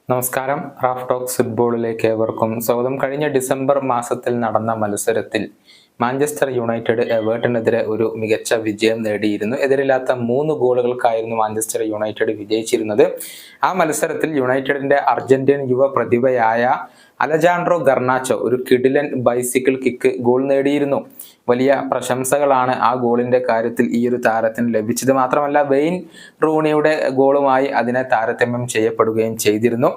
നമസ്കാരം. Raf talks ഫുട്ബോളിലേക്ക് ഏവർക്കും സ്വാഗതം. കഴിഞ്ഞ ഡിസംബർ മാസത്തിൽ നടന്ന മത്സരത്തിൽ മാഞ്ചസ്റ്റർ യുണൈറ്റഡ് എവേർട്ടനെതിരെ ഒരു മികച്ച വിജയം നേടിയിരുന്നു. എതിരില്ലാത്ത 3 ഗോളുകൾക്കായിരുന്നു മാഞ്ചസ്റ്റർ യുണൈറ്റഡ് വിജയിച്ചിരുന്നത്. ആ മത്സരത്തിൽ യുണൈറ്റഡിന്റെ അർജന്റീൻ യുവ പ്രതിഭയായ അലജാൻഡ്രോ ഗർനാച്ചോ ഒരു കിടിലൻ ബൈസിക്കിൾ കിക്ക് ഗോൾ നേടിയിരുന്നു. വലിയ പ്രശംസകളാണ് ആ ഗോളിന്റെ കാര്യത്തിൽ ഈ ഒരു താരത്തിന് ലഭിച്ചത്. മാത്രമല്ല വെയിൻ റൂണിയുടെ ഗോളുമായി അതിനെ താരതമ്യം ചെയ്യപ്പെടുകയും ചെയ്തിരുന്നു.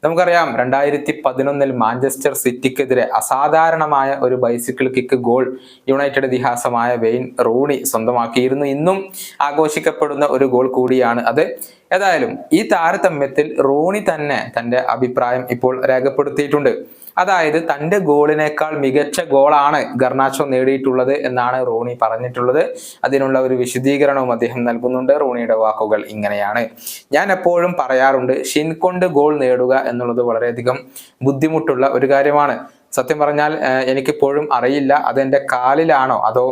നമുക്കറിയാം 2011 മാഞ്ചസ്റ്റർ സിറ്റിക്കെതിരെ അസാധാരണമായ ഒരു ബൈസിക്കിൾ കിക്ക് ഗോൾ യുണൈറ്റഡ് ഇതിഹാസമായ വെയിൻ റൂണി സ്വന്തമാക്കിയിരുന്നു. ഇന്നും ആഘോഷിക്കപ്പെടുന്ന ഒരു ഗോൾ കൂടിയാണ് അത്. ഏതായാലും ഈ താരതമ്യത്തിൽ റൂണി തന്നെ തന്റെ അഭിപ്രായം ഇപ്പോൾ രേഖപ്പെടുത്തിയിട്ടുണ്ട്. അതായത് തന്റെ ഗോളിനേക്കാൾ മികച്ച ഗോളാണ് ഗർനാച്ചോ നേടിയിട്ടുള്ളത് എന്നാണ് റൂണി പറഞ്ഞിട്ടുള്ളത്. അതിനുള്ള ഒരു വിശദീകരണവും അദ്ദേഹം നൽകുന്നുണ്ട്. റൂണിയുടെ വാക്കുകൾ ഇങ്ങനെയാണ്: ഞാൻ എപ്പോഴും പറയാറുണ്ട്, ഷിൻ കൊണ്ട് ഗോൾ നേടുക എന്നുള്ളത് വളരെയധികം ബുദ്ധിമുട്ടുള്ള ഒരു കാര്യമാണ്. സത്യം പറഞ്ഞാൽ എനിക്കിപ്പോഴും അറിയില്ല അതെൻ്റെ കാലിലാണോ അതോ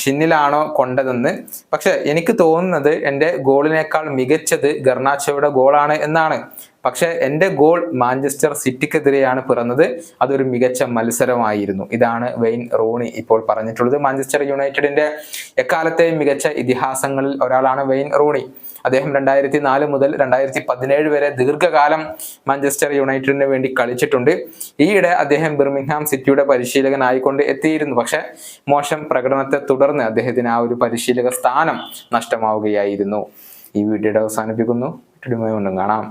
ഷിന്നിലാണോ കൊണ്ടതെന്ന്. പക്ഷെ എനിക്ക് തോന്നുന്നത് എൻ്റെ ഗോളിനേക്കാൾ മികച്ചത് ഗർനാച്ചോയുടെ ഗോളാണ് എന്നാണ്. പക്ഷെ എൻ്റെ ഗോൾ മാഞ്ചസ്റ്റർ സിറ്റിക്കെതിരെയാണ് പിറന്നത്. അതൊരു മികച്ച മത്സരമായിരുന്നു. ഇതാണ് വെയിൻ റൂണി ഇപ്പോൾ പറഞ്ഞിട്ടുള്ളത്. മാഞ്ചസ്റ്റർ യുണൈറ്റഡിന്റെ എക്കാലത്തെയും മികച്ച ഇതിഹാസങ്ങളിൽ ഒരാളാണ് വെയിൻ റൂണി. അദ്ദേഹം 2004 മുതൽ 2017 വരെ ദീർഘകാലം മാഞ്ചസ്റ്റർ യുണൈറ്റഡിന് വേണ്ടി കളിച്ചിട്ടുണ്ട്. ഈയിടെ അദ്ദേഹം ബിർമിംഗ്ഹാം സിറ്റിയുടെ പരിശീലകനായിക്കൊണ്ട് എത്തിയിരുന്നു. പക്ഷെ മോശം പ്രകടനത്തെ തുടർന്ന് അദ്ദേഹത്തിന് ആ ഒരു പരിശീലക സ്ഥാനം നഷ്ടമാവുകയായിരുന്നു. ഈ വീഡിയോയുടെ അവസാനിപ്പിക്കുന്നു. വീണ്ടും കാണാം.